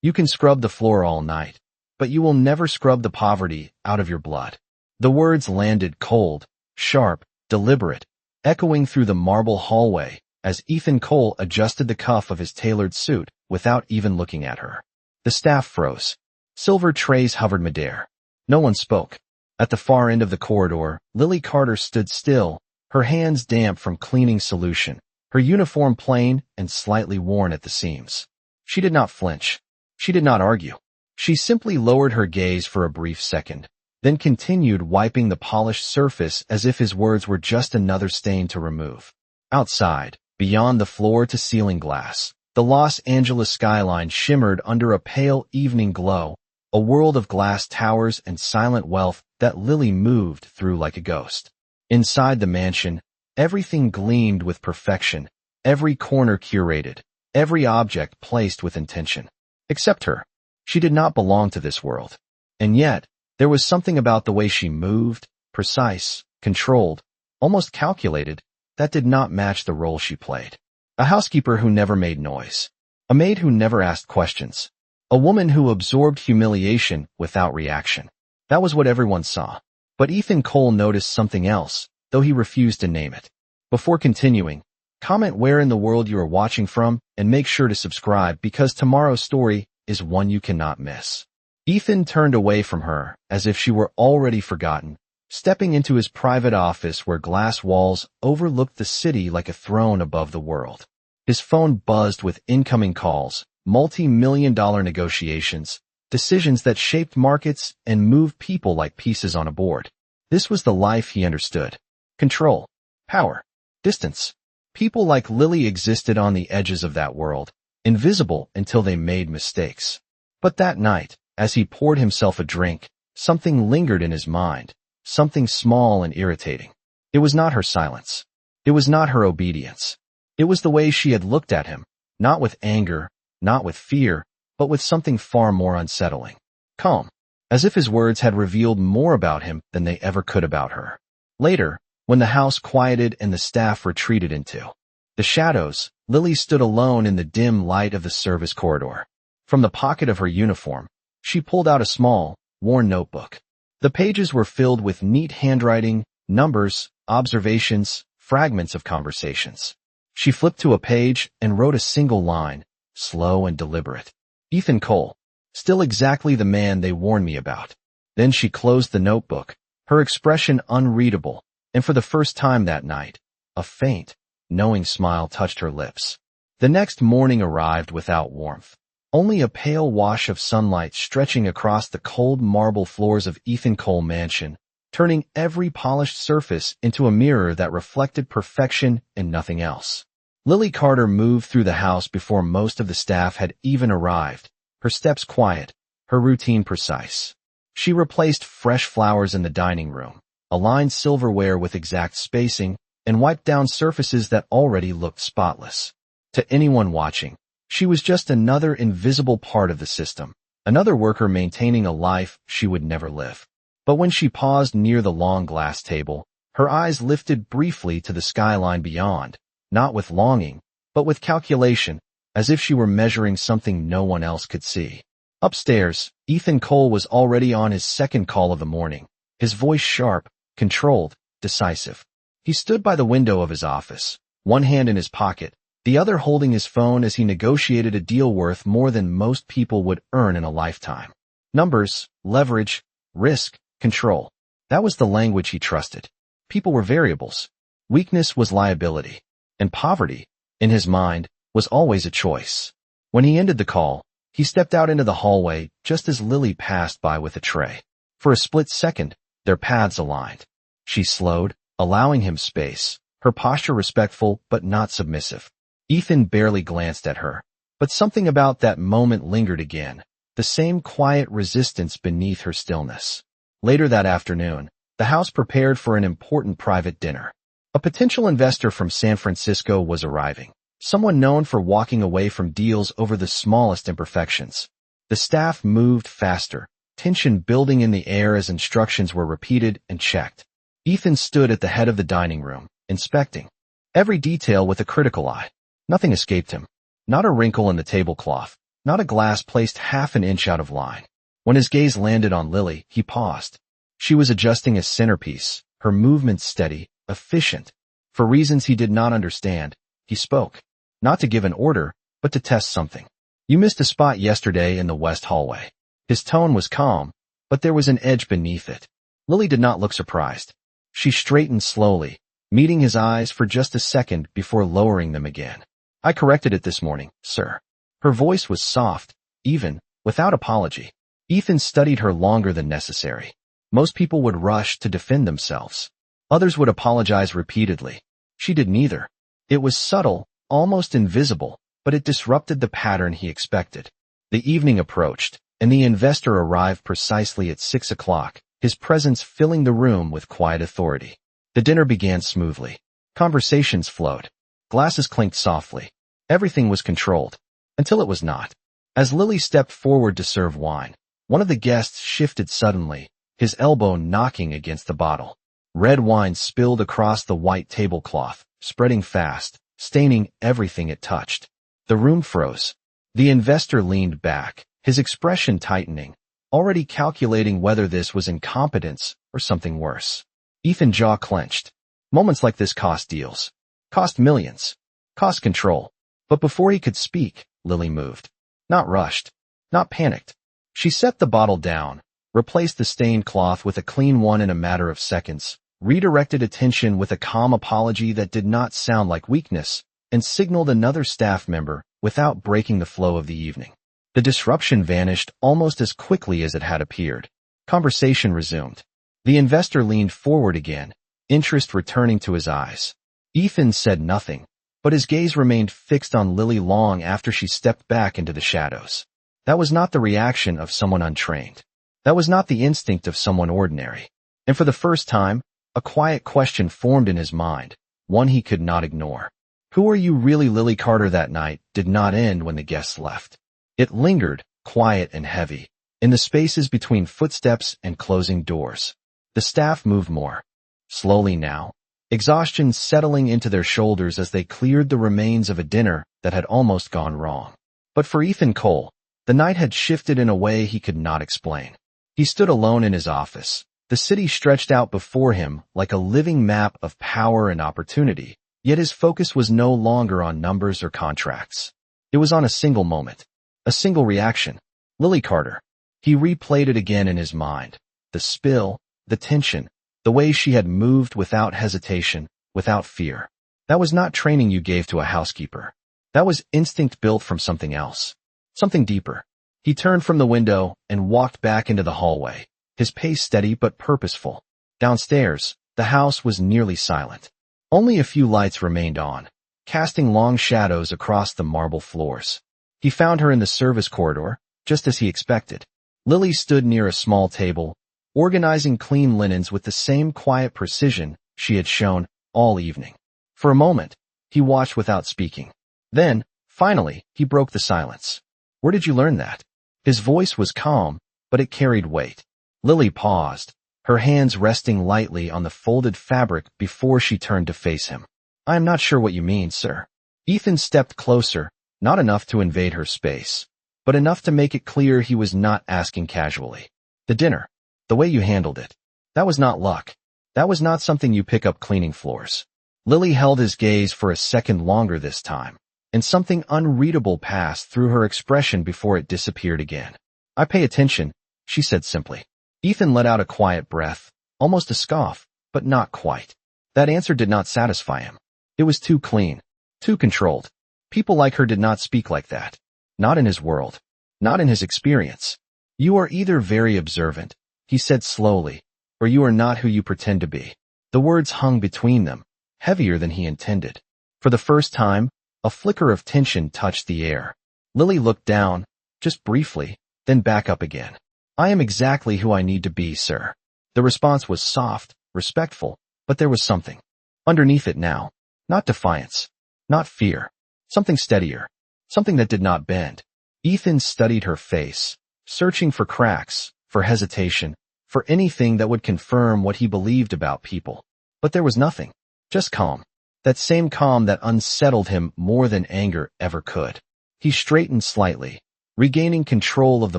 You can scrub the floor all night, but you will never scrub the poverty out of your blood. The words landed cold, sharp, deliberate, echoing through the marble hallway as Ethan Cole adjusted the cuff of his tailored suit without even looking at her. The staff froze. Silver trays hovered midair. No one spoke. At the far end of the corridor, Lily Carter stood still, her hands damp from cleaning solution, her uniform plain and slightly worn at the seams. She did not flinch. She did not argue. She simply lowered her gaze for a brief second, then continued wiping the polished surface as if his words were just another stain to remove. Outside, beyond the floor-to-ceiling glass, the Los Angeles skyline shimmered under a pale evening glow, a world of glass towers and silent wealth that Lily moved through like a ghost. Inside the mansion, everything gleamed with perfection, every corner curated, every object placed with intention. Except her. She did not belong to this world. And yet, there was something about the way she moved, precise, controlled, almost calculated, that did not match the role she played. A housekeeper who never made noise. A maid who never asked questions. A woman who absorbed humiliation without reaction. That was what everyone saw. But Ethan Cole noticed something else, though he refused to name it. Before continuing, comment where in the world you are watching from and make sure to subscribe because tomorrow's story is one you cannot miss. Ethan turned away from her as if she were already forgotten, stepping into his private office where glass walls overlooked the city like a throne above the world. His phone buzzed with incoming calls, multi-million-dollar negotiations, decisions that shaped markets and moved people like pieces on a board. This was the life he understood. Control, power, distance. People like Lily existed on the edges of that world, invisible until they made mistakes. But that night, as he poured himself a drink, something lingered in his mind, something small and irritating. It was not her silence. It was not her obedience. It was the way she had looked at him, not with anger, not with fear, but with something far more unsettling. Calm, as if his words had revealed more about him than they ever could about her. Later, when the house quieted and the staff retreated into the shadows, Lily stood alone in the dim light of the service corridor. From the pocket of her uniform, she pulled out a small, worn notebook. The pages were filled with neat handwriting, numbers, observations, fragments of conversations. She flipped to a page and wrote a single line, slow and deliberate. Ethan Cole, still exactly the man they warned me about. Then she closed the notebook, her expression unreadable, and for the first time that night, a faint, knowing smile touched her lips. The next morning arrived without warmth. Only a pale wash of sunlight stretching across the cold marble floors of Ethan Cole Mansion, turning every polished surface into a mirror that reflected perfection and nothing else. Lily Carter moved through the house before most of the staff had even arrived, her steps quiet, her routine precise. She replaced fresh flowers in the dining room, aligned silverware with exact spacing, and wiped down surfaces that already looked spotless. To anyone watching, she was just another invisible part of the system, another worker maintaining a life she would never live. But when she paused near the long glass table, her eyes lifted briefly to the skyline beyond, not with longing, but with calculation, as if she were measuring something no one else could see. Upstairs, Ethan Cole was already on his second call of the morning, his voice sharp, controlled, decisive. He stood by the window of his office, one hand in his pocket, the other holding his phone as he negotiated a deal worth more than most people would earn in a lifetime. Numbers, leverage, risk, control. That was the language he trusted. People were variables. Weakness was liability. And poverty, in his mind, was always a choice. When he ended the call, he stepped out into the hallway just as Lily passed by with a tray. For a split second, their paths aligned. She slowed, allowing him space, her posture respectful but not submissive. Ethan barely glanced at her, but something about that moment lingered again, the same quiet resistance beneath her stillness. Later that afternoon, the house prepared for an important private dinner. A potential investor from San Francisco was arriving, someone known for walking away from deals over the smallest imperfections. The staff moved faster, tension building in the air as instructions were repeated and checked. Ethan stood at the head of the dining room, inspecting every detail with a critical eye. Nothing escaped him. Not a wrinkle in the tablecloth, not a glass placed half an inch out of line. When his gaze landed on Lily, he paused. She was adjusting a centerpiece, her movements steady, efficient. For reasons he did not understand, he spoke. Not to give an order, but to test something. You missed a spot yesterday in the west hallway. His tone was calm, but there was an edge beneath it. Lily did not look surprised. She straightened slowly, meeting his eyes for just a second before lowering them again. I corrected it this morning, sir. Her voice was soft, even, without apology. Ethan studied her longer than necessary. Most people would rush to defend themselves. Others would apologize repeatedly. She did neither. It was subtle, almost invisible, but it disrupted the pattern he expected. The evening approached, and the investor arrived precisely at 6 o'clock, his presence filling the room with quiet authority. The dinner began smoothly. Conversations flowed. Glasses clinked softly. Everything was controlled. Until it was not. As Lily stepped forward to serve wine, one of the guests shifted suddenly, his elbow knocking against the bottle. Red wine spilled across the white tablecloth, spreading fast, staining everything it touched. The room froze. The investor leaned back, his expression tightening, already calculating whether this was incompetence or something worse. Ethan's jaw clenched. Moments like this cost deals. Cost millions. Cost control. But before he could speak, Lily moved. Not rushed. Not panicked. She set the bottle down, replaced the stained cloth with a clean one in a matter of seconds, redirected attention with a calm apology that did not sound like weakness, and signaled another staff member without breaking the flow of the evening. The disruption vanished almost as quickly as it had appeared. Conversation resumed. The investor leaned forward again, interest returning to his eyes. Ethan said nothing, but his gaze remained fixed on Lily long after she stepped back into the shadows. That was not the reaction of someone untrained. That was not the instinct of someone ordinary. And for the first time, a quiet question formed in his mind, one he could not ignore. Who are you really? Lily Carter that night did not end when the guests left. It lingered, quiet and heavy, in the spaces between footsteps and closing doors. The staff moved more slowly now, exhaustion settling into their shoulders as they cleared the remains of a dinner that had almost gone wrong. But for Ethan Cole, the night had shifted in a way he could not explain. He stood alone in his office. The city stretched out before him like a living map of power and opportunity, yet his focus was no longer on numbers or contracts. It was on a single moment, a single reaction. Lily Carter. He replayed it again in his mind. The spill, the tension, the way she had moved without hesitation, without fear. That was not training you gave to a housekeeper. That was instinct built from something else. Something deeper. He turned from the window and walked back into the hallway, his pace steady but purposeful. Downstairs, the house was nearly silent. Only a few lights remained on, casting long shadows across the marble floors. He found her in the service corridor, just as he expected. Lily stood near a small table, organizing clean linens with the same quiet precision she had shown all evening. For a moment, he watched without speaking. Then, finally, he broke the silence. Where did you learn that? His voice was calm, but it carried weight. Lily paused, her hands resting lightly on the folded fabric before she turned to face him. I am not sure what you mean, sir. Ethan stepped closer, not enough to invade her space, but enough to make it clear he was not asking casually. The dinner, the way you handled it, that was not luck. That was not something you pick up cleaning floors. Lily held his gaze for a second longer this time, and something unreadable passed through her expression before it disappeared again. I pay attention, she said simply. Ethan let out a quiet breath, almost a scoff, but not quite. That answer did not satisfy him. It was too clean, too controlled. People like her did not speak like that. Not in his world. Not in his experience. You are either very observant, he said slowly, or you are not who you pretend to be. The words hung between them, heavier than he intended. For the first time, a flicker of tension touched the air. Lily looked down, just briefly, then back up again. I am exactly who I need to be, sir. The response was soft, respectful, but there was something underneath it now. Not defiance. Not fear. Something steadier. Something that did not bend. Ethan studied her face, searching for cracks, for hesitation, for anything that would confirm what he believed about people. But there was nothing. Just calm. That same calm that unsettled him more than anger ever could. He straightened slightly, regaining control of the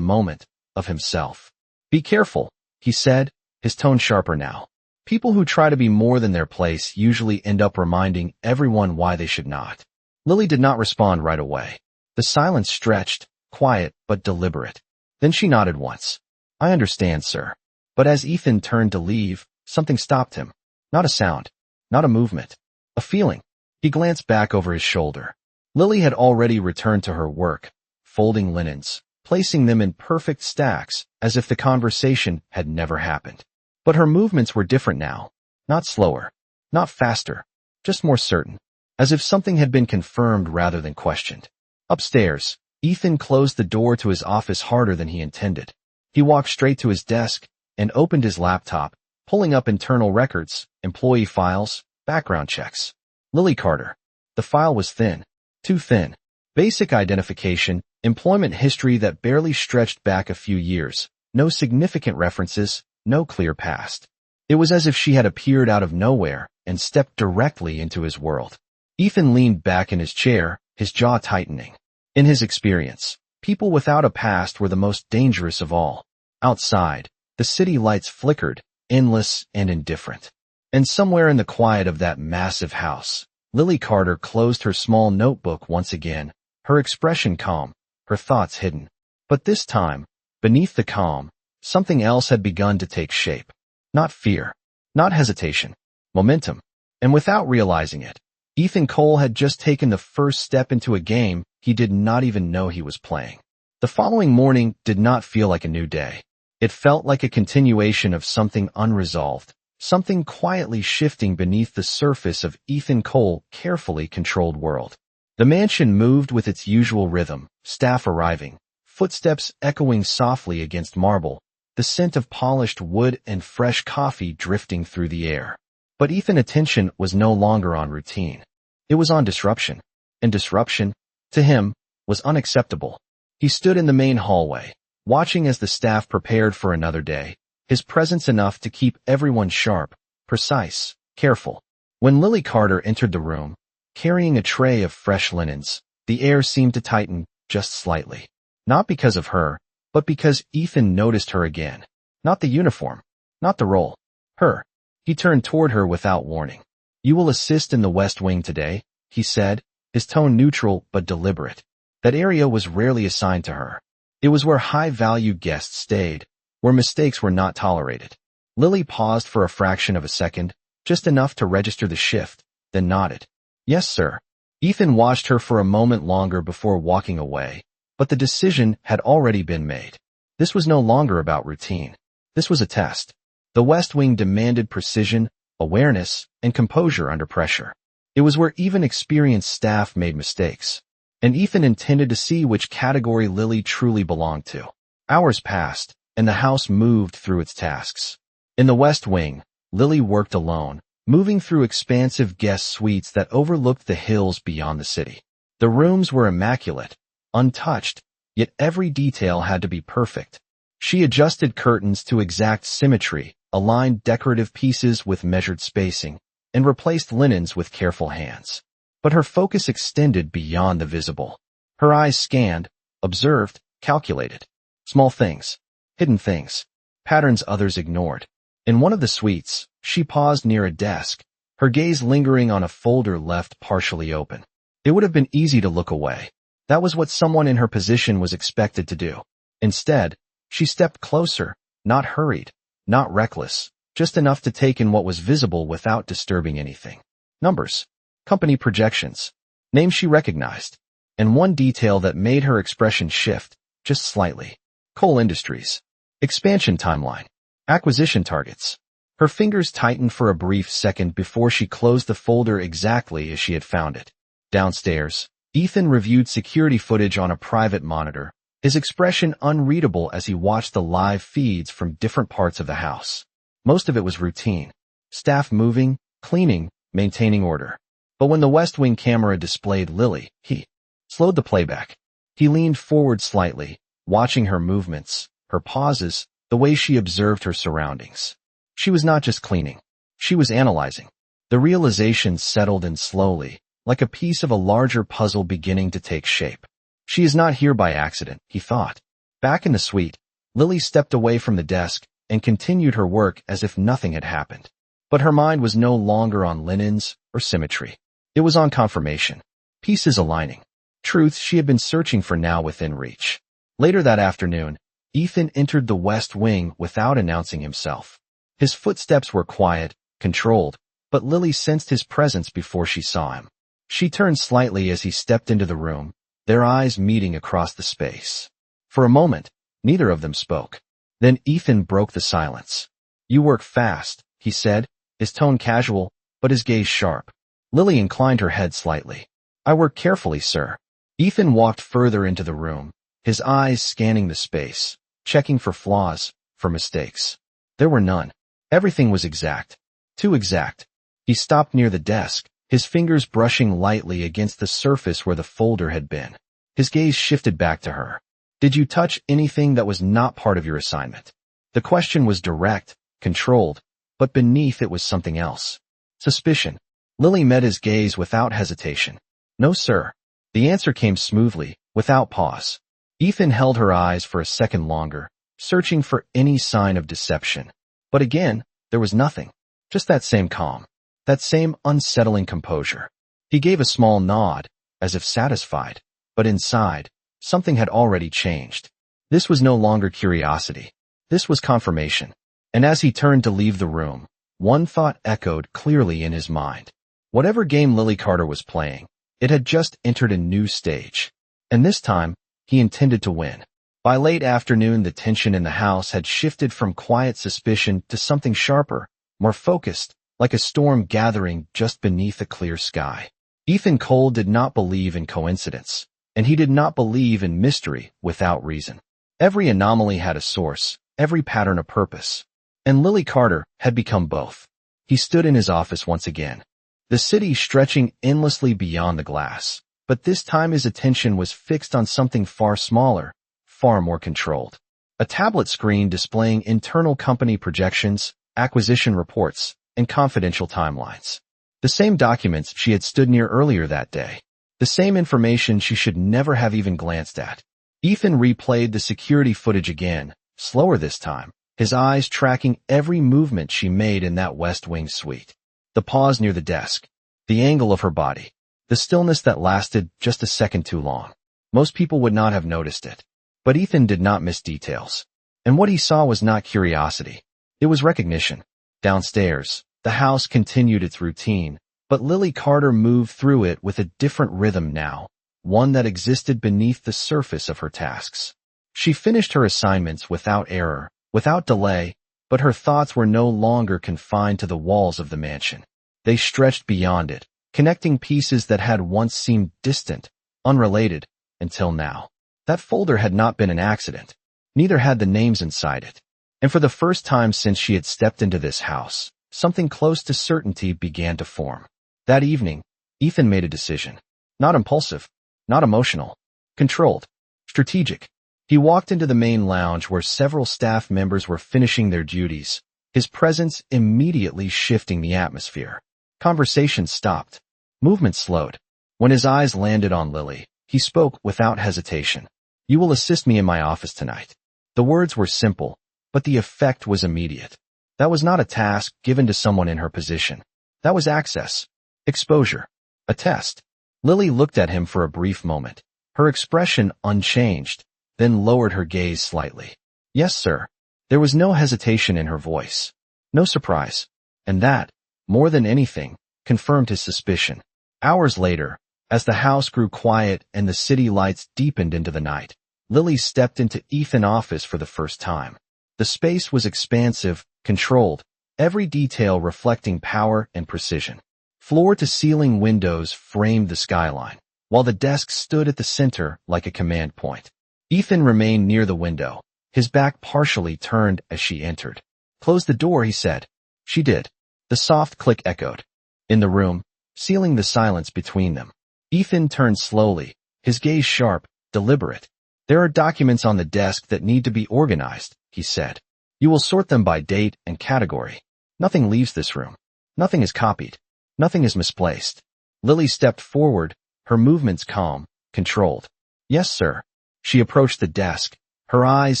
moment, of himself. "Be careful," he said, his tone sharper now. People who try to be more than their place usually end up reminding everyone why they should not. Lily did not respond right away. The silence stretched, quiet but deliberate. Then she nodded once. "I understand, sir." But as Ethan turned to leave, something stopped him. Not a sound. Not a movement. A feeling. He glanced back over his shoulder. Lily had already returned to her work, folding linens, placing them in perfect stacks, as if the conversation had never happened. But her movements were different now. Not slower. Not faster. Just more certain. As if something had been confirmed rather than questioned. Upstairs, Ethan closed the door to his office harder than he intended. He walked straight to his desk and opened his laptop, pulling up internal records, employee files, background checks. Lily Carter. The file was thin. Too thin. Basic identification, employment history that barely stretched back a few years, no significant references, no clear past. It was as if she had appeared out of nowhere and stepped directly into his world. Ethan leaned back in his chair, his jaw tightening. In his experience, people without a past were the most dangerous of all. Outside, the city lights flickered, endless and indifferent. And somewhere in the quiet of that massive house, Lily Carter closed her small notebook once again, her expression calm, her thoughts hidden. But this time, beneath the calm, something else had begun to take shape. Not fear, not hesitation, momentum. And without realizing it, Ethan Cole had just taken the first step into a game he did not even know he was playing. The following morning did not feel like a new day. It felt like a continuation of something unresolved, something quietly shifting beneath the surface of Ethan Cole's carefully controlled world. The mansion moved with its usual rhythm, staff arriving, footsteps echoing softly against marble, the scent of polished wood and fresh coffee drifting through the air. But Ethan's attention was no longer on routine. It was on disruption. And disruption, to him, was unacceptable. He stood in the main hallway, watching as the staff prepared for another day, his presence enough to keep everyone sharp, precise, careful. When Lily Carter entered the room, carrying a tray of fresh linens, the air seemed to tighten just slightly. Not because of her, but because Ethan noticed her again. Not the uniform, not the role. Her. He turned toward her without warning. "You will assist in the West Wing today," he said, his tone neutral but deliberate. That area was rarely assigned to her. It was where high-value guests stayed, where mistakes were not tolerated. Lily paused for a fraction of a second, just enough to register the shift, then nodded. "Yes, sir." Ethan watched her for a moment longer before walking away, but the decision had already been made. This was no longer about routine. This was a test. The West Wing demanded precision, awareness, and composure under pressure. It was where even experienced staff made mistakes. And Ethan intended to see which category Lily truly belonged to. Hours passed, and the house moved through its tasks. In the West Wing, Lily worked alone, moving through expansive guest suites that overlooked the hills beyond the city. The rooms were immaculate, untouched, yet every detail had to be perfect. She adjusted curtains to exact symmetry, aligned decorative pieces with measured spacing, and replaced linens with careful hands. But her focus extended beyond the visible. Her eyes scanned, observed, calculated. Small things, hidden things, patterns others ignored. In one of the suites, she paused near a desk, her gaze lingering on a folder left partially open. It would have been easy to look away. That was what someone in her position was expected to do. Instead, she stepped closer, not hurried, not reckless, just enough to take in what was visible without disturbing anything. Numbers, company projections, names she recognized, and one detail that made her expression shift, just slightly. Coal Industries. Expansion timeline. Acquisition targets. Her fingers tightened for a brief second before she closed the folder exactly as she had found it. Downstairs, Ethan reviewed security footage on a private monitor, his expression unreadable as he watched the live feeds from different parts of the house. Most of it was routine. Staff moving, cleaning, maintaining order. But when the West Wing camera displayed Lily, he slowed the playback. He leaned forward slightly, watching her movements, her pauses, the way she observed her surroundings. She was not just cleaning. She was analyzing. The realization settled in slowly, like a piece of a larger puzzle beginning to take shape. She is not here by accident, he thought. Back in the suite, Lily stepped away from the desk and continued her work as if nothing had happened. But her mind was no longer on linens or symmetry. It was on confirmation. Pieces aligning. Truths she had been searching for now within reach. Later that afternoon, Ethan entered the West Wing without announcing himself. His footsteps were quiet, controlled, but Lily sensed his presence before she saw him. She turned slightly as he stepped into the room, their eyes meeting across the space. For a moment, neither of them spoke. Then Ethan broke the silence. "You work fast," he said, his tone casual, but his gaze sharp. Lily inclined her head slightly. "I work carefully, sir." Ethan walked further into the room, his eyes scanning the space, checking for flaws, for mistakes. There were none. Everything was exact. Too exact. He stopped near the desk, his fingers brushing lightly against the surface where the folder had been. His gaze shifted back to her. "Did you touch anything that was not part of your assignment?" The question was direct, controlled, but beneath it was something else. Suspicion. Lily met his gaze without hesitation. "No, sir." The answer came smoothly, without pause. Ethan held her eyes for a second longer, searching for any sign of deception. But again, there was nothing. Just that same calm. That same unsettling composure. He gave a small nod, as if satisfied. But inside, something had already changed. This was no longer curiosity. This was confirmation. And as he turned to leave the room, one thought echoed clearly in his mind. Whatever game Lily Carter was playing, it had just entered a new stage. And this time, he intended to win. By late afternoon, the tension in the house had shifted from quiet suspicion to something sharper, more focused, like a storm gathering just beneath a clear sky. Ethan Cole did not believe in coincidence, and he did not believe in mystery without reason. Every anomaly had a source, every pattern a purpose. And Lily Carter had become both. He stood in his office once again, the city stretching endlessly beyond the glass, but this time his attention was fixed on something far smaller, far more controlled. A tablet screen displaying internal company projections, acquisition reports, and confidential timelines. The same documents she had stood near earlier that day. The same information she should never have even glanced at. Ethan replayed the security footage again, slower this time, his eyes tracking every movement she made in that West Wing suite. The pause near the desk, the angle of her body, the stillness that lasted just a second too long. Most people would not have noticed it. But Ethan did not miss details. And what he saw was not curiosity. It was recognition. Downstairs, the house continued its routine, but Lily Carter moved through it with a different rhythm now, one that existed beneath the surface of her tasks. She finished her assignments without error, without delay, but her thoughts were no longer confined to the walls of the mansion. They stretched beyond it, connecting pieces that had once seemed distant, unrelated, until now. That folder had not been an accident. Neither had the names inside it. And for the first time since she had stepped into this house, something close to certainty began to form. That evening, Ethan made a decision. Not impulsive, not emotional, controlled, strategic. He walked into the main lounge where several staff members were finishing their duties, his presence immediately shifting the atmosphere. Conversation stopped. Movement slowed. When his eyes landed on Lily, he spoke without hesitation. "You will assist me in my office tonight." The words were simple, but the effect was immediate. That was not a task given to someone in her position. That was access, exposure, a test. Lily looked at him for a brief moment, her expression unchanged, then lowered her gaze slightly. "Yes, sir." There was no hesitation in her voice, no surprise, and that, more than anything, confirmed his suspicion. Hours later, as the house grew quiet and the city lights deepened into the night, Lily stepped into Ethan's office for the first time. The space was expansive, controlled, every detail reflecting power and precision. Floor-to-ceiling windows framed the skyline, while the desk stood at the center like a command point. Ethan remained near the window, his back partially turned as she entered. "Close the door," he said. She did. The soft click echoed in the room, sealing the silence between them. Ethan turned slowly, his gaze sharp, deliberate. "There are documents on the desk that need to be organized," he said. "You will sort them by date and category. Nothing leaves this room. Nothing is copied. Nothing is misplaced." Lily stepped forward, her movements calm, controlled. Yes, sir. She approached the desk, her eyes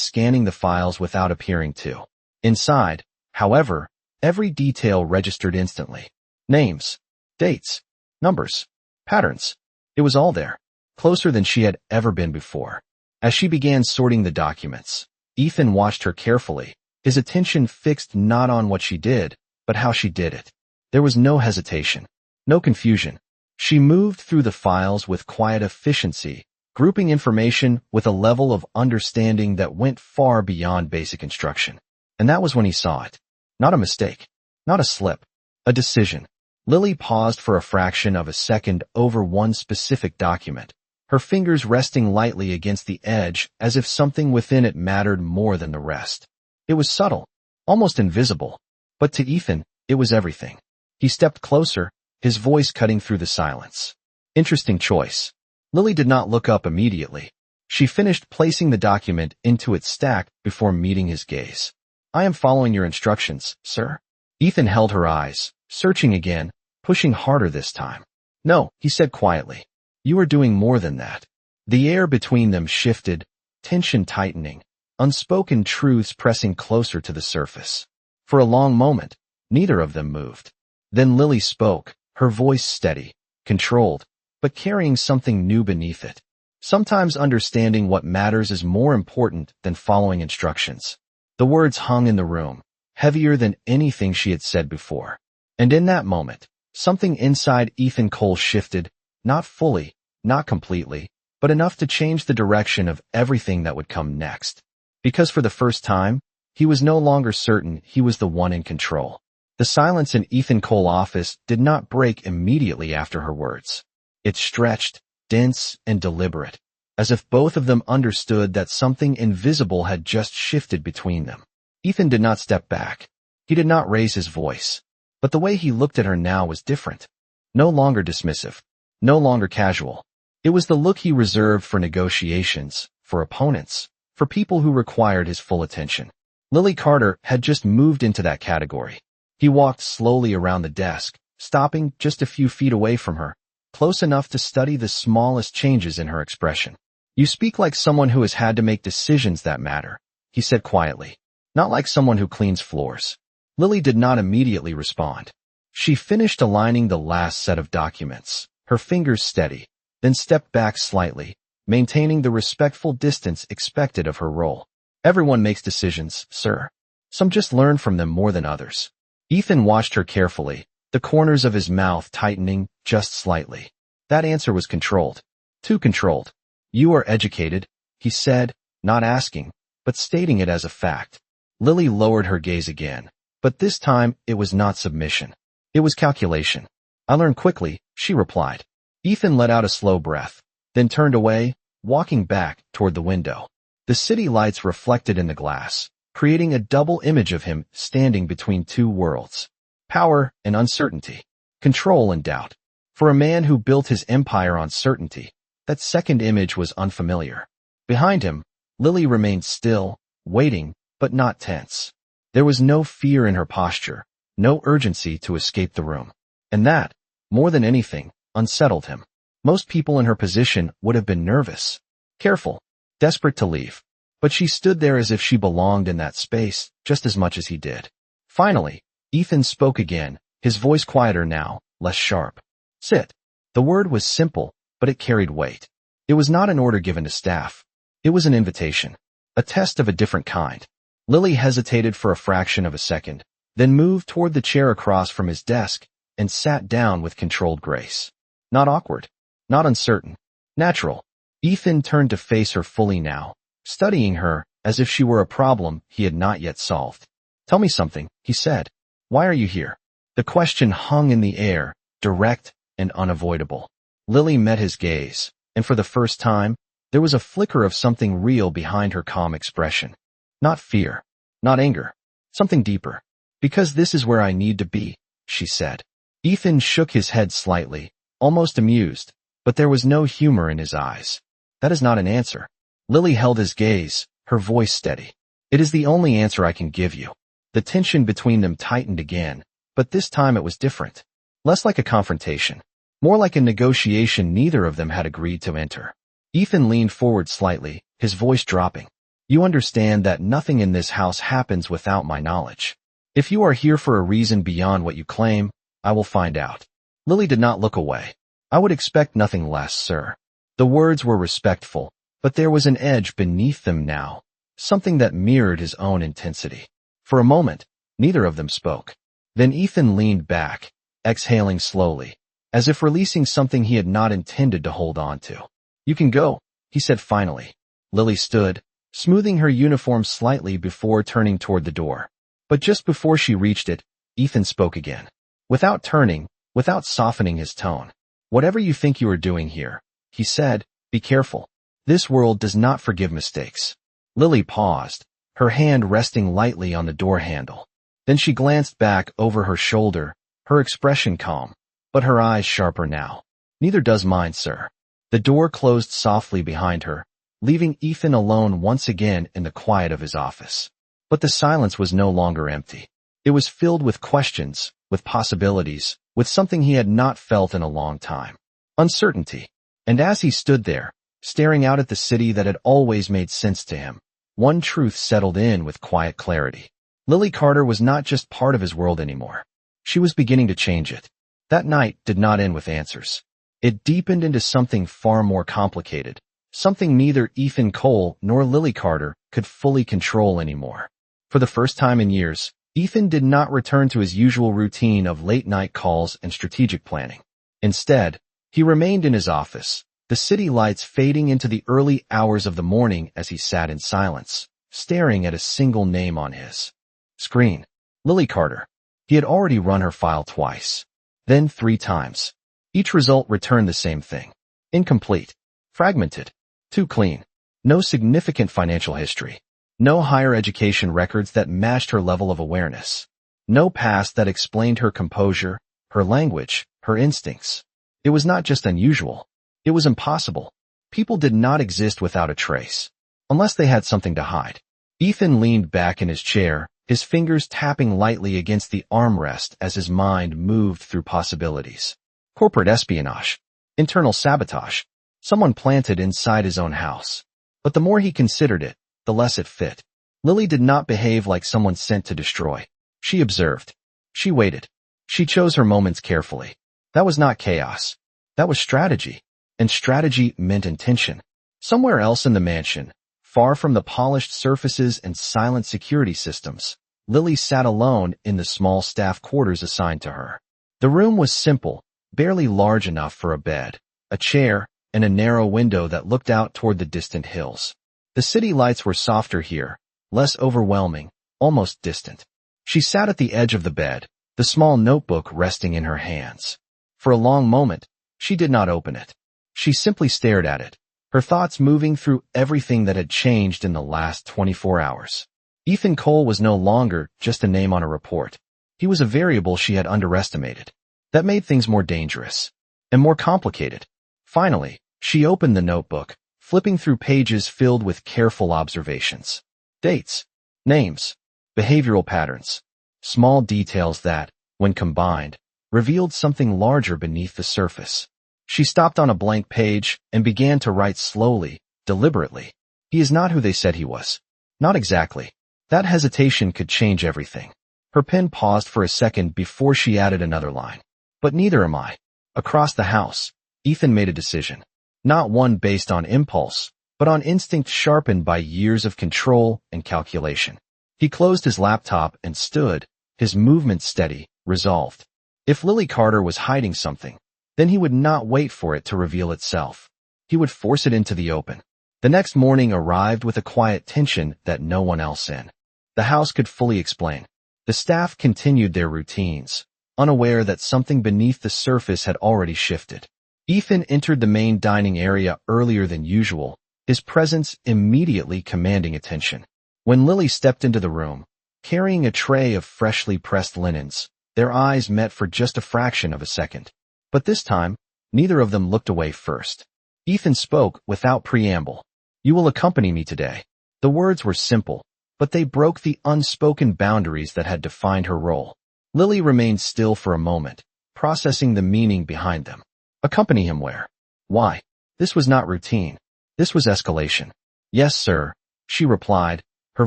scanning the files without appearing to. Inside, however, every detail registered instantly. Names, dates, numbers, patterns. It was all there, closer than she had ever been before. As she began sorting the documents, Ethan watched her carefully, his attention fixed not on what she did, but how she did it. There was no hesitation, no confusion. She moved through the files with quiet efficiency, grouping information with a level of understanding that went far beyond basic instruction. And that was when he saw it. Not a mistake, not a slip, a decision. Lily paused for a fraction of a second over one specific document, her fingers resting lightly against the edge as if something within it mattered more than the rest. It was subtle, almost invisible, but to Ethan, it was everything. He stepped closer, his voice cutting through the silence. Interesting choice. Lily did not look up immediately. She finished placing the document into its stack before meeting his gaze. I am following your instructions, sir. Ethan held her eyes, searching again, pushing harder this time. No, he said quietly. You are doing more than that. The air between them shifted, tension tightening, unspoken truths pressing closer to the surface. For a long moment, neither of them moved. Then Lily spoke, her voice steady, controlled, but carrying something new beneath it. Sometimes understanding what matters is more important than following instructions. The words hung in the room, heavier than anything she had said before. And in that moment, something inside Ethan Cole shifted, not fully, not completely, but enough to change the direction of everything that would come next. Because for the first time, he was no longer certain he was the one in control. The silence in Ethan Cole's office did not break immediately after her words. It stretched, dense and deliberate, as if both of them understood that something invisible had just shifted between them. Ethan did not step back. He did not raise his voice. But the way he looked at her now was different. No longer dismissive. No longer casual. It was the look he reserved for negotiations, for opponents, for people who required his full attention. Lily Carter had just moved into that category. He walked slowly around the desk, stopping just a few feet away from her, close enough to study the smallest changes in her expression. You speak like someone who has had to make decisions that matter, he said quietly, not like someone who cleans floors. Lily did not immediately respond. She finished aligning the last set of documents, her fingers steady, then stepped back slightly, maintaining the respectful distance expected of her role. Everyone makes decisions, sir. Some just learn from them more than others. Ethan watched her carefully, the corners of his mouth tightening just slightly. That answer was controlled. Too controlled. You are educated, he said, not asking, but stating it as a fact. Lily lowered her gaze again, but this time it was not submission. It was calculation. I learn quickly, she replied. Ethan let out a slow breath, then turned away, walking back toward the window. The city lights reflected in the glass, creating a double image of him standing between two worlds. Power and uncertainty. Control and doubt. For a man who built his empire on certainty, that second image was unfamiliar. Behind him, Lily remained still, waiting, but not tense. There was no fear in her posture, no urgency to escape the room. And that, more than anything, unsettled him. Most people in her position would have been nervous, careful, desperate to leave. But she stood there as if she belonged in that space just as much as he did. Finally, Ethan spoke again, his voice quieter now, less sharp. Sit. The word was simple, but it carried weight. It was not an order given to staff. It was an invitation, a test of a different kind. Lily hesitated for a fraction of a second, then moved toward the chair across from his desk and sat down with controlled grace. Not awkward, not uncertain, natural. Ethan turned to face her fully now, studying her as if she were a problem he had not yet solved. Tell me something, he said. Why are you here? The question hung in the air, direct and unavoidable. Lily met his gaze, and for the first time, there was a flicker of something real behind her calm expression. Not fear, not anger, something deeper. Because this is where I need to be, she said. Ethan shook his head slightly, almost amused, but there was no humor in his eyes. That is not an answer. Lily held his gaze, her voice steady. It is the only answer I can give you. The tension between them tightened again, but this time it was different. Less like a confrontation, more like a negotiation neither of them had agreed to enter. Ethan leaned forward slightly, his voice dropping. You understand that nothing in this house happens without my knowledge. If you are here for a reason beyond what you claim, I will find out. Lily did not look away. I would expect nothing less, sir. The words were respectful, but there was an edge beneath them now, something that mirrored his own intensity. For a moment, neither of them spoke. Then Ethan leaned back, exhaling slowly, as if releasing something he had not intended to hold on to. You can go, he said finally. Lily stood, smoothing her uniform slightly before turning toward the door. But just before she reached it, Ethan spoke again. Without turning, without softening his tone. Whatever you think you are doing here, he said, be careful. This world does not forgive mistakes. Lily paused, her hand resting lightly on the door handle. Then she glanced back over her shoulder, her expression calm, but her eyes sharper now. Neither does mine, sir. The door closed softly behind her, leaving Ethan alone once again in the quiet of his office. But the silence was no longer empty. It was filled with questions, with possibilities, with something he had not felt in a long time. Uncertainty. And as he stood there, staring out at the city that had always made sense to him, one truth settled in with quiet clarity. Lily Carter was not just part of his world anymore. She was beginning to change it. That night did not end with answers. It deepened into something far more complicated, something neither Ethan Cole nor Lily Carter could fully control anymore. For the first time in years, Ethan did not return to his usual routine of late-night calls and strategic planning. Instead, he remained in his office, the city lights fading into the early hours of the morning as he sat in silence, staring at a single name on his screen. Lily Carter. He had already run her file twice, then 3 times. Each result returned the same thing. Incomplete. Fragmented. Too clean. No significant financial history. No higher education records that matched her level of awareness. No past that explained her composure, her language, her instincts. It was not just unusual. It was impossible. People did not exist without a trace, unless they had something to hide. Ethan leaned back in his chair, his fingers tapping lightly against the armrest as his mind moved through possibilities. Corporate espionage. Internal sabotage. Someone planted inside his own house. But the more he considered it, the less it fit. Lily did not behave like someone sent to destroy. She observed. She waited. She chose her moments carefully. That was not chaos. That was strategy. And strategy meant intention. Somewhere else in the mansion, far from the polished surfaces and silent security systems, Lily sat alone in the small staff quarters assigned to her. The room was simple, barely large enough for a bed, a chair, and a narrow window that looked out toward the distant hills. The city lights were softer here, less overwhelming, almost distant. She sat at the edge of the bed, the small notebook resting in her hands. For a long moment, she did not open it. She simply stared at it, her thoughts moving through everything that had changed in the last 24 hours. Ethan Cole was no longer just a name on a report. He was a variable she had underestimated. That made things more dangerous and more complicated. Finally, she opened the notebook, flipping through pages filled with careful observations. Dates, names, behavioral patterns, small details that, when combined, revealed something larger beneath the surface. She stopped on a blank page and began to write slowly, deliberately. He is not who they said he was. Not exactly. That hesitation could change everything. Her pen paused for a second before she added another line. But neither am I. Across the house, Ethan made a decision. Not one based on impulse, but on instinct sharpened by years of control and calculation. He closed his laptop and stood, his movements steady, resolved. If Lily Carter was hiding something, then he would not wait for it to reveal itself. He would force it into the open. The next morning arrived with a quiet tension that no one else in the house could fully explain. The staff continued their routines, unaware that something beneath the surface had already shifted. Ethan entered the main dining area earlier than usual, his presence immediately commanding attention. When Lily stepped into the room, carrying a tray of freshly pressed linens, their eyes met for just a fraction of a second. But this time, neither of them looked away first. Ethan spoke without preamble. You will accompany me today. The words were simple, but they broke the unspoken boundaries that had defined her role. Lily remained still for a moment, processing the meaning behind them. Accompany him where? Why? This was not routine. This was escalation. Yes, sir, she replied, her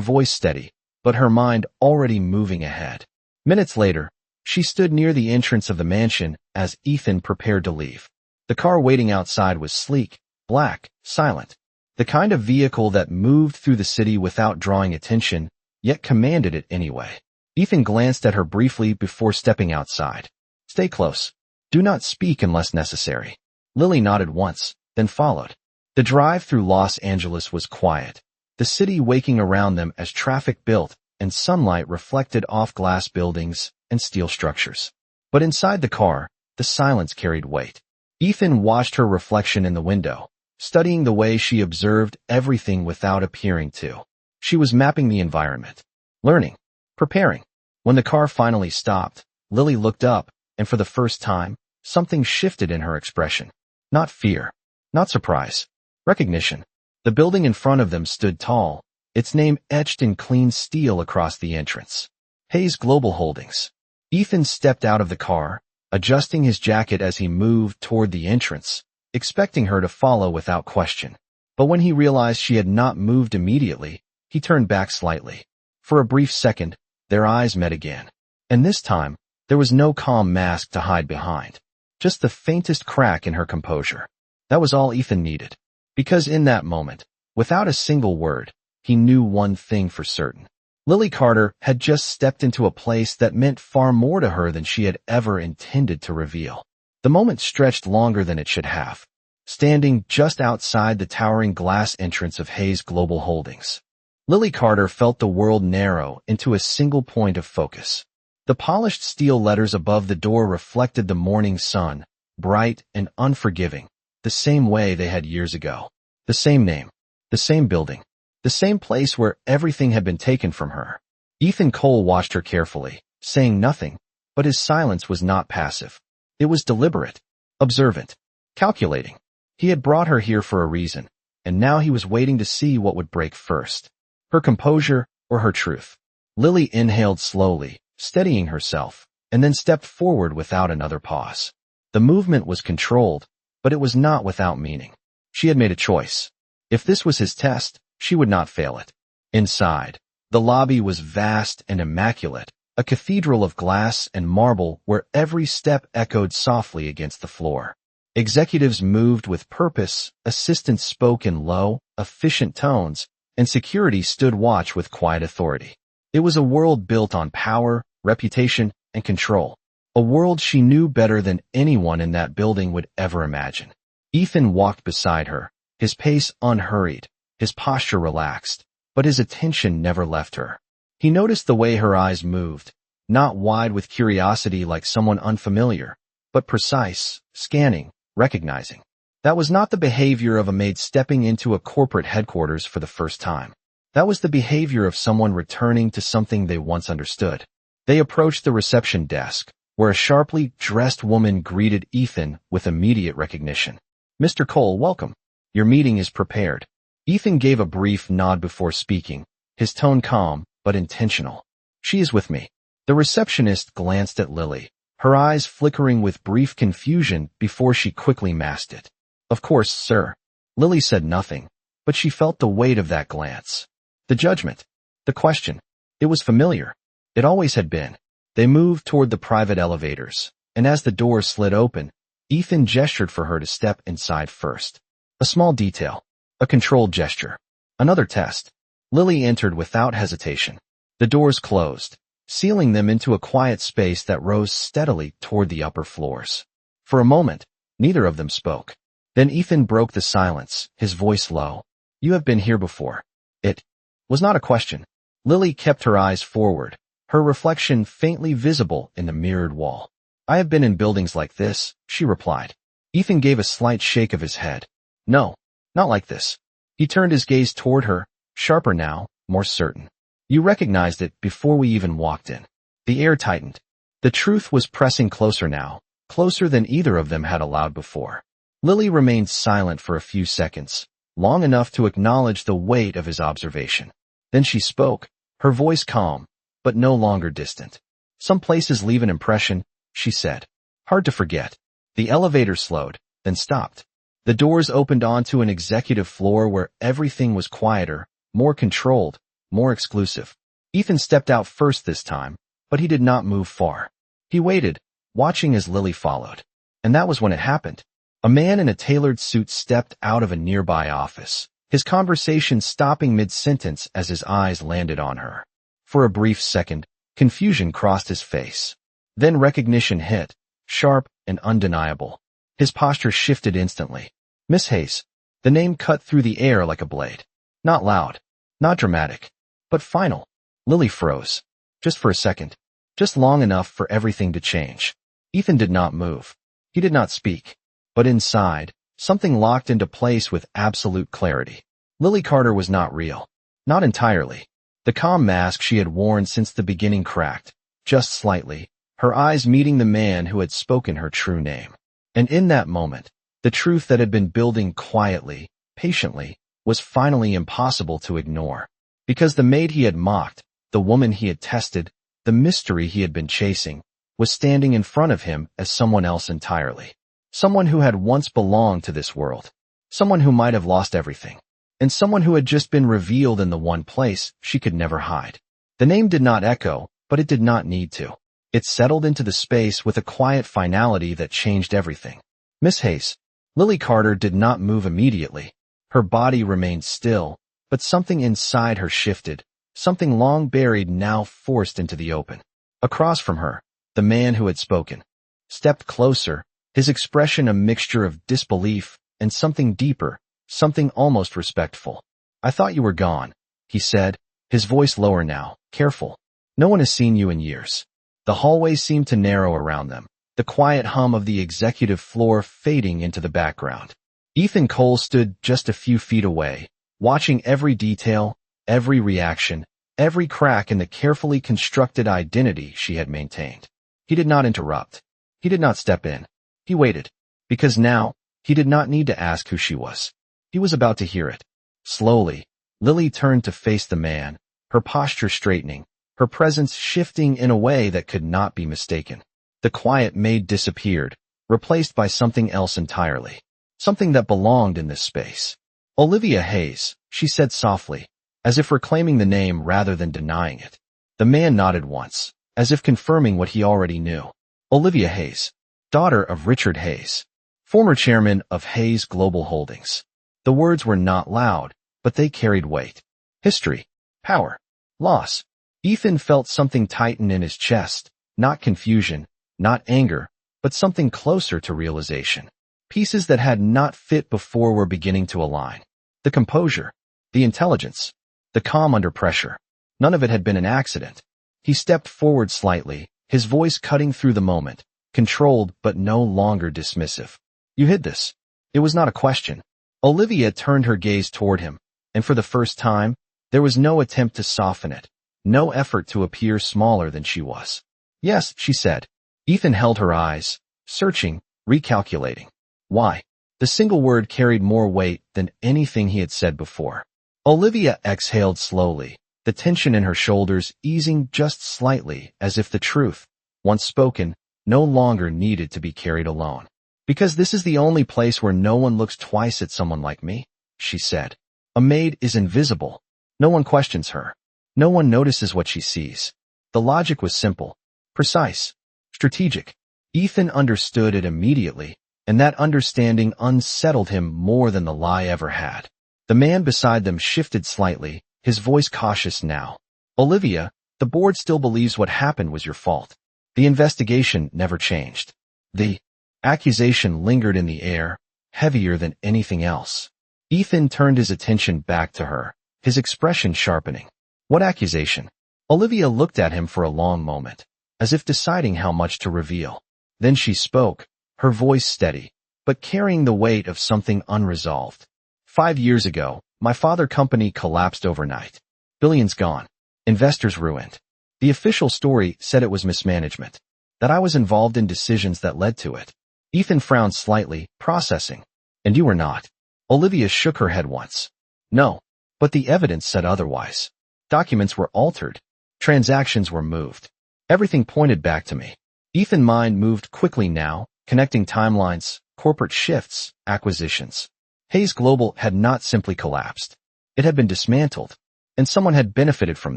voice steady, but her mind already moving ahead. Minutes later, she stood near the entrance of the mansion as Ethan prepared to leave. The car waiting outside was sleek, black, silent. The kind of vehicle that moved through the city without drawing attention, yet commanded it anyway. Ethan glanced at her briefly before stepping outside. Stay close. Do not speak unless necessary. Lily nodded once, then followed. The drive through Los Angeles was quiet, the city waking around them as traffic built and sunlight reflected off glass buildings and steel structures. But inside the car, the silence carried weight. Ethan watched her reflection in the window, studying the way she observed everything without appearing to. She was mapping the environment, learning, preparing. When the car finally stopped, Lily looked up, and for the first time, something shifted in her expression. Not fear, not surprise, recognition. The building in front of them stood tall, its name etched in clean steel across the entrance. Hayes Global Holdings. Ethan stepped out of the car, adjusting his jacket as he moved toward the entrance, expecting her to follow without question. But when he realized she had not moved immediately, he turned back slightly. For a brief second, their eyes met again. And this time, there was no calm mask to hide behind. Just the faintest crack in her composure. That was all Ethan needed. Because in that moment, without a single word, he knew one thing for certain. Lily Carter had just stepped into a place that meant far more to her than she had ever intended to reveal. The moment stretched longer than it should have. Standing just outside the towering glass entrance of Hayes Global Holdings, Lily Carter felt the world narrow into a single point of focus. The polished steel letters above the door reflected the morning sun, bright and unforgiving, the same way they had years ago. The same name, the same building, the same place where everything had been taken from her. Ethan Cole watched her carefully, saying nothing, but his silence was not passive. It was deliberate, observant, calculating. He had brought her here for a reason, and now he was waiting to see what would break first. Her composure or her truth. Lily inhaled slowly, steadying herself, and then stepped forward without another pause. The movement was controlled, but it was not without meaning. She had made a choice. If this was his test, she would not fail it. Inside, the lobby was vast and immaculate, a cathedral of glass and marble where every step echoed softly against the floor. Executives moved with purpose, assistants spoke in low, efficient tones, and security stood watch with quiet authority. It was a world built on power, reputation, and control. A world she knew better than anyone in that building would ever imagine. Ethan walked beside her, his pace unhurried, his posture relaxed, but his attention never left her. He noticed the way her eyes moved, not wide with curiosity like someone unfamiliar, but precise, scanning, recognizing. That was not the behavior of a maid stepping into a corporate headquarters for the first time. That was the behavior of someone returning to something they once understood. They approached the reception desk, where a sharply dressed woman greeted Ethan with immediate recognition. Mr. Cole, welcome. Your meeting is prepared. Ethan gave a brief nod before speaking, his tone calm but intentional. She is with me. The receptionist glanced at Lily, her eyes flickering with brief confusion before she quickly masked it. Of course, sir. Lily said nothing, but she felt the weight of that glance. The judgment. The question. It was familiar. It always had been. They moved toward the private elevators, and as the doors slid open, Ethan gestured for her to step inside first. A small detail. A controlled gesture. Another test. Lily entered without hesitation. The doors closed, sealing them into a quiet space that rose steadily toward the upper floors. For a moment, neither of them spoke. Then Ethan broke the silence, his voice low. You have been here before. It was not a question. Lily kept her eyes forward, her reflection faintly visible in the mirrored wall. I have been in buildings like this, she replied. Ethan gave a slight shake of his head. No, not like this. He turned his gaze toward her, sharper now, more certain. You recognized it before we even walked in. The air tightened. The truth was pressing closer now, closer than either of them had allowed before. Lily remained silent for a few seconds, long enough to acknowledge the weight of his observation. Then she spoke, her voice calm, but no longer distant. Some places leave an impression, she said. Hard to forget. The elevator slowed, then stopped. The doors opened onto an executive floor where everything was quieter, more controlled, more exclusive. Ethan stepped out first this time, but he did not move far. He waited, watching as Lily followed. And that was when it happened. A man in a tailored suit stepped out of a nearby office, his conversation stopping mid-sentence as his eyes landed on her. For a brief second, confusion crossed his face. Then recognition hit, sharp and undeniable. His posture shifted instantly. Miss Hayes. The name cut through the air like a blade. Not loud, not dramatic, but final. Lily froze. Just for a second. Just long enough for everything to change. Ethan did not move. He did not speak. But inside, something locked into place with absolute clarity. Lily Carter was not real. Not entirely. The calm mask she had worn since the beginning cracked, just slightly, her eyes meeting the man who had spoken her true name. And in that moment, the truth that had been building quietly, patiently, was finally impossible to ignore. Because the maid he had mocked, the woman he had tested, the mystery he had been chasing, was standing in front of him as someone else entirely. Someone who had once belonged to this world. Someone who might have lost everything. And someone who had just been revealed in the one place she could never hide. The name did not echo, but it did not need to. It settled into the space with a quiet finality that changed everything. Miss Hayes. Lily Carter did not move immediately. Her body remained still, but something inside her shifted, something long buried now forced into the open. Across from her, the man who had spoken stepped closer, his expression a mixture of disbelief and something deeper, something almost respectful. I thought you were gone, he said, his voice lower now, careful. No one has seen you in years. The hallway seemed to narrow around them, the quiet hum of the executive floor fading into the background. Ethan Cole stood just a few feet away, watching every detail, every reaction, every crack in the carefully constructed identity she had maintained. He did not interrupt. He did not step in. He waited, because now, he did not need to ask who she was. He was about to hear it. Slowly, Lily turned to face the man, her posture straightening, her presence shifting in a way that could not be mistaken. The quiet maid disappeared, replaced by something else entirely. Something that belonged in this space. Olivia Hayes, she said softly, as if reclaiming the name rather than denying it. The man nodded once, as if confirming what he already knew. Olivia Hayes, daughter of Richard Hayes, former chairman of Hayes Global Holdings. The words were not loud, but they carried weight. History, power, loss. Ethan felt something tighten in his chest, not confusion, not anger, but something closer to realization. Pieces that had not fit before were beginning to align. The composure, the intelligence, the calm under pressure. None of it had been an accident. He stepped forward slightly, his voice cutting through the moment, controlled but no longer dismissive. You hid this. It was not a question. Olivia turned her gaze toward him, and for the first time, there was no attempt to soften it, no effort to appear smaller than she was. Yes, she said. Ethan held her eyes, searching, recalculating. Why? The single word carried more weight than anything he had said before. Olivia exhaled slowly, the tension in her shoulders easing just slightly as if the truth, once spoken, no longer needed to be carried alone. Because this is the only place where no one looks twice at someone like me, she said. A maid is invisible. No one questions her. No one notices what she sees. The logic was simple, precise, strategic. Ethan understood it immediately, and that understanding unsettled him more than the lie ever had. The man beside them shifted slightly, his voice cautious now. Olivia, the board still believes what happened was your fault. The investigation never changed. The accusation lingered in the air, heavier than anything else. Ethan turned his attention back to her, his expression sharpening. What accusation? Olivia looked at him for a long moment, as if deciding how much to reveal. Then she spoke, her voice steady, but carrying the weight of something unresolved. 5 years ago, my father's company collapsed overnight. Billions gone. Investors ruined. The official story said it was mismanagement, that I was involved in decisions that led to it. Ethan frowned slightly, processing. And you were not. Olivia shook her head once. No, but the evidence said otherwise. Documents were altered. Transactions were moved. Everything pointed back to me. Ethan's mind moved quickly now, connecting timelines, corporate shifts, acquisitions. Hayes Global had not simply collapsed. It had been dismantled, and someone had benefited from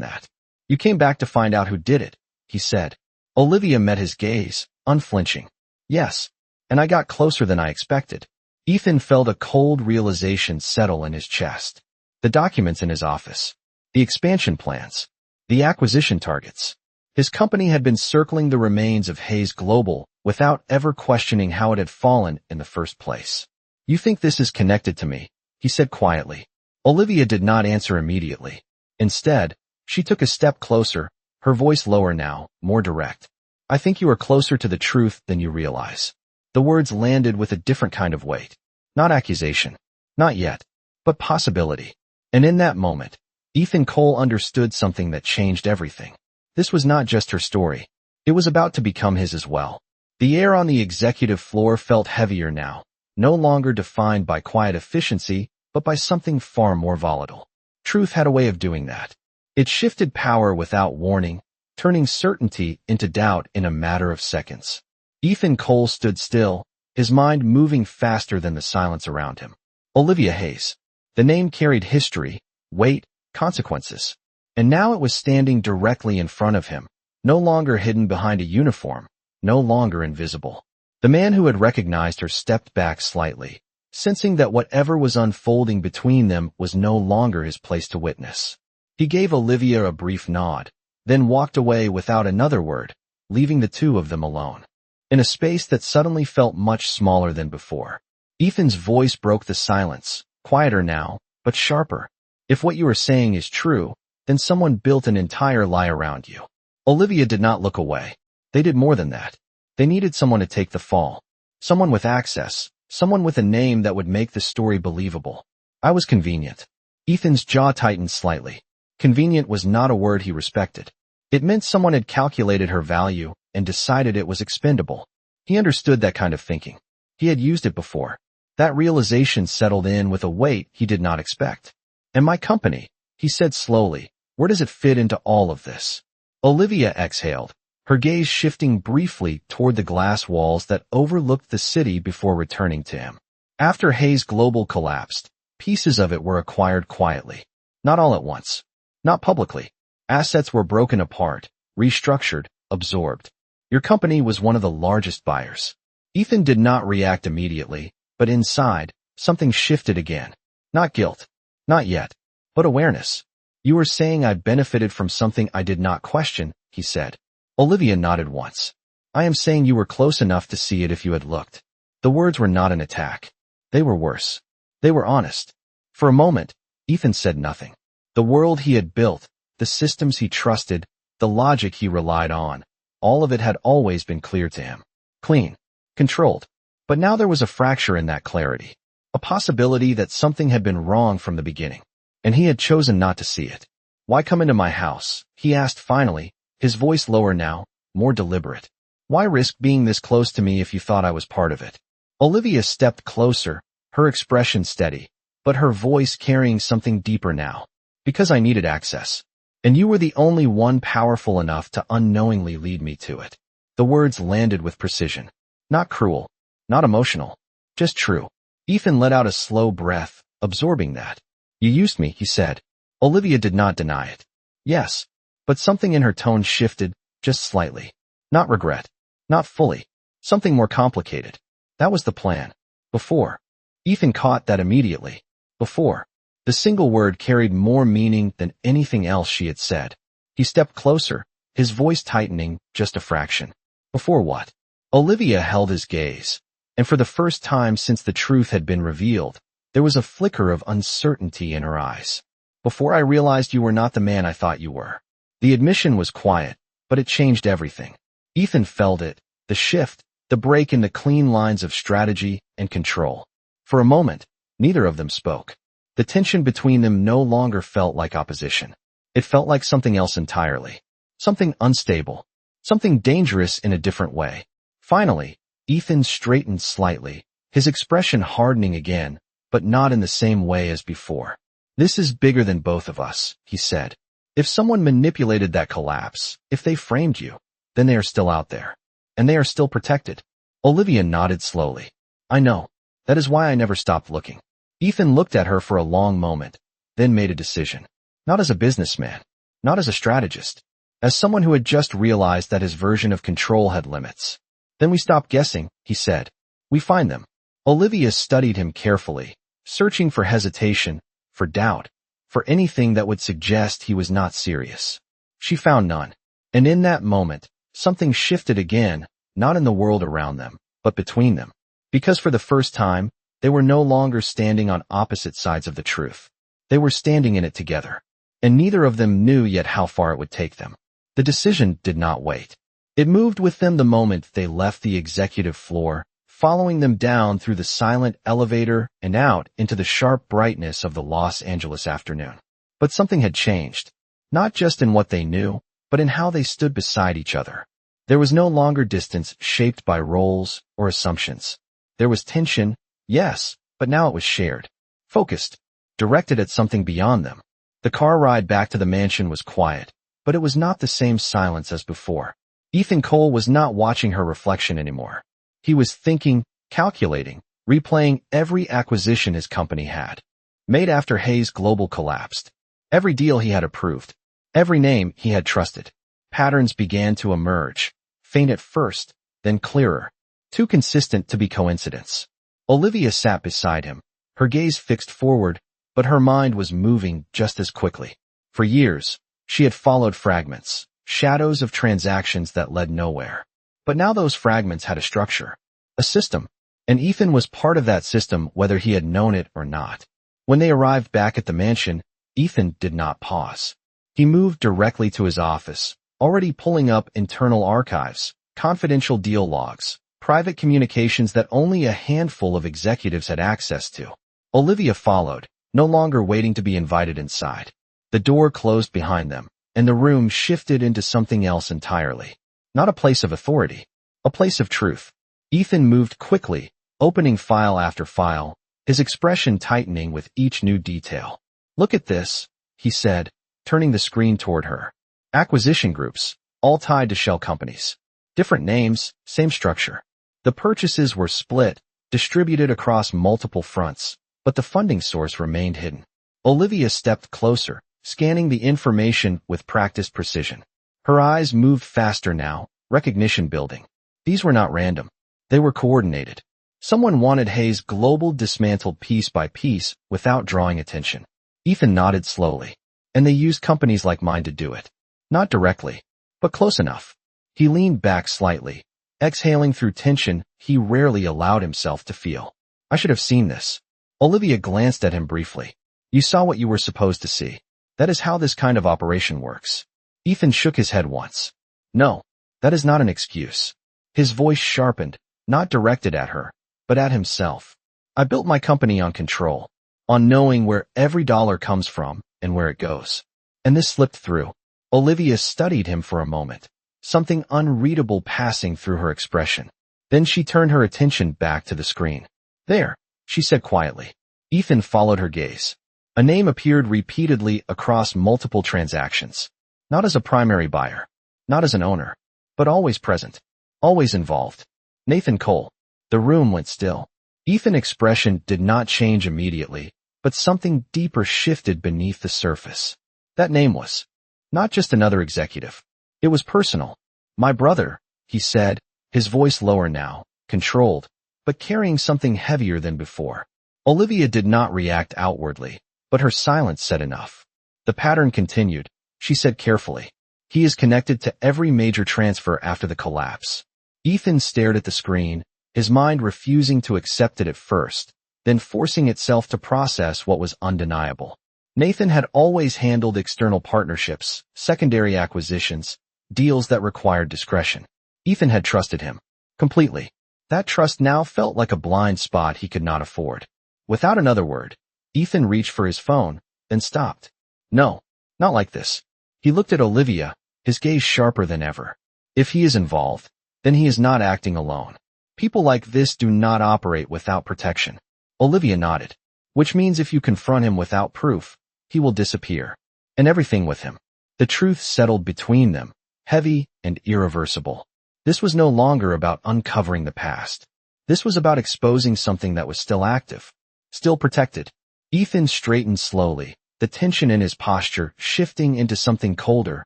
that. You came back to find out who did it, he said. Olivia met his gaze, unflinching. Yes, and I got closer than I expected. Ethan felt a cold realization settle in his chest. The documents in his office, the expansion plans, the acquisition targets. His company had been circling the remains of Hayes Global without ever questioning how it had fallen in the first place. You think this is connected to me, he said quietly. Olivia did not answer immediately. Instead, she took a step closer, her voice lower now, more direct. I think you are closer to the truth than you realize. The words landed with a different kind of weight. Not accusation. Not yet. But possibility. And in that moment, Ethan Cole understood something that changed everything. This was not just her story. It was about to become his as well. The air on the executive floor felt heavier now, no longer defined by quiet efficiency, but by something far more volatile. Truth had a way of doing that. It shifted power without warning, turning certainty into doubt in a matter of seconds. Ethan Cole stood still, his mind moving faster than the silence around him. Olivia Hayes. The name carried history, weight, consequences. And now it was standing directly in front of him, no longer hidden behind a uniform, no longer invisible. The man who had recognized her stepped back slightly, sensing that whatever was unfolding between them was no longer his place to witness. He gave Olivia a brief nod, then walked away without another word, leaving the two of them alone. In a space that suddenly felt much smaller than before. Ethan's voice broke the silence, quieter now, but sharper. If what you are saying is true, then someone built an entire lie around you. Olivia did not look away. They did more than that. They needed someone to take the fall. Someone with access, someone with a name that would make the story believable. I was convenient. Ethan's jaw tightened slightly. Convenient was not a word he respected. It meant someone had calculated her value and decided it was expendable. He understood that kind of thinking. He had used it before. That realization settled in with a weight he did not expect. And my company, he said slowly, where does it fit into all of this? Olivia exhaled, her gaze shifting briefly toward the glass walls that overlooked the city before returning to him. After Hayes Global collapsed, pieces of it were acquired quietly. Not all at once. Not publicly. Assets were broken apart, restructured, absorbed. Your company was one of the largest buyers. Ethan did not react immediately, but inside, something shifted again. Not guilt. Not yet. But awareness. You were saying I benefited from something I did not question, he said. Olivia nodded once. I am saying you were close enough to see it if you had looked. The words were not an attack. They were worse. They were honest. For a moment, Ethan said nothing. The world he had built, the systems he trusted, the logic he relied on, all of it had always been clear to him. Clean. Controlled. But now there was a fracture in that clarity. A possibility that something had been wrong from the beginning. And he had chosen not to see it. Why come into my house? He asked finally, his voice lower now, more deliberate. Why risk being this close to me if you thought I was part of it? Olivia stepped closer, her expression steady, but her voice carrying something deeper now. Because I needed access. And you were the only one powerful enough to unknowingly lead me to it. The words landed with precision. Not cruel. Not emotional. Just true. Ethan let out a slow breath, absorbing that. You used me, he said. Olivia did not deny it. Yes. But something in her tone shifted, just slightly. Not regret. Not fully. Something more complicated. That was the plan. Before. Ethan caught that immediately. Before. The single word carried more meaning than anything else she had said. He stepped closer, his voice tightening just a fraction. Before what? Olivia held his gaze, and for the first time since the truth had been revealed, there was a flicker of uncertainty in her eyes. Before I realized you were not the man I thought you were. The admission was quiet, but it changed everything. Ethan felt it, the shift, the break in the clean lines of strategy and control. For a moment, neither of them spoke. The tension between them no longer felt like opposition. It felt like something else entirely. Something unstable. Something dangerous in a different way. Finally, Ethan straightened slightly, his expression hardening again, but not in the same way as before. This is bigger than both of us, he said. If someone manipulated that collapse, if they framed you, then they are still out there. And they are still protected. Olivia nodded slowly. I know. That is why I never stopped looking. Ethan looked at her for a long moment, then made a decision. Not as a businessman, not as a strategist, as someone who had just realized that his version of control had limits. Then we stop guessing, he said. We find them. Olivia studied him carefully, searching for hesitation, for doubt, for anything that would suggest he was not serious. She found none. And in that moment, something shifted again, not in the world around them, but between them. Because for the first time, they were no longer standing on opposite sides of the truth. They were standing in it together. And neither of them knew yet how far it would take them. The decision did not wait. It moved with them the moment they left the executive floor, following them down through the silent elevator and out into the sharp brightness of the Los Angeles afternoon. But something had changed, not just in what they knew, but in how they stood beside each other. There was no longer distance shaped by roles or assumptions. There was tension, yes, but now it was shared, focused, directed at something beyond them. The car ride back to the mansion was quiet, but it was not the same silence as before. Ethan Cole was not watching her reflection anymore. He was thinking, calculating, replaying every acquisition his company had made after Hayes Global collapsed. Every deal he had approved. Every name he had trusted. Patterns began to emerge, faint at first, then clearer, too consistent to be coincidence. Olivia sat beside him, her gaze fixed forward, but her mind was moving just as quickly. For years, she had followed fragments, shadows of transactions that led nowhere. But now those fragments had a structure, a system, and Ethan was part of that system whether he had known it or not. When they arrived back at the mansion, Ethan did not pause. He moved directly to his office, already pulling up internal archives, confidential deal logs, private communications that only a handful of executives had access to. Olivia followed, no longer waiting to be invited inside. The door closed behind them, and the room shifted into something else entirely. Not a place of authority, a place of truth. Ethan moved quickly, opening file after file, his expression tightening with each new detail. Look at this, he said, turning the screen toward her. Acquisition groups, all tied to shell companies. Different names, same structure. The purchases were split, distributed across multiple fronts, but the funding source remained hidden. Olivia stepped closer, scanning the information with practiced precision. Her eyes moved faster now, recognition building. These were not random. They were coordinated. Someone wanted Hayes Global dismantled piece by piece without drawing attention. Ethan nodded slowly. And they used companies like mine to do it. Not directly, but close enough. He leaned back slightly, exhaling through tension he rarely allowed himself to feel. I should have seen this. Olivia glanced at him briefly. You saw what you were supposed to see. That is how this kind of operation works. Ethan shook his head once. No, that is not an excuse. His voice sharpened, not directed at her, but at himself. I built my company on control, on knowing where every dollar comes from and where it goes. And this slipped through. Olivia studied him for a moment, something unreadable passing through her expression. Then she turned her attention back to the screen. There, she said quietly. Ethan followed her gaze. A name appeared repeatedly across multiple transactions. Not as a primary buyer, not as an owner, but always present, always involved. Nathan Cole. The room went still. Ethan's expression did not change immediately, but something deeper shifted beneath the surface. That name was not just another executive. It was personal. My brother, he said, his voice lower now, controlled, but carrying something heavier than before. Olivia did not react outwardly, but her silence said enough. The pattern continued, she said carefully. He is connected to every major transfer after the collapse. Ethan stared at the screen, his mind refusing to accept it at first, then forcing itself to process what was undeniable. Nathan had always handled external partnerships, secondary acquisitions, deals that required discretion. Ethan had trusted him completely. That trust now felt like a blind spot he could not afford. Without another word, Ethan reached for his phone, then stopped. No, not like this. He looked at Olivia, his gaze sharper than ever. If he is involved, then he is not acting alone. People like this do not operate without protection. Olivia nodded. Which means if you confront him without proof, he will disappear. And everything with him. The truth settled between them, heavy and irreversible. This was no longer about uncovering the past. This was about exposing something that was still active, still protected. Ethan straightened slowly, the tension in his posture shifting into something colder,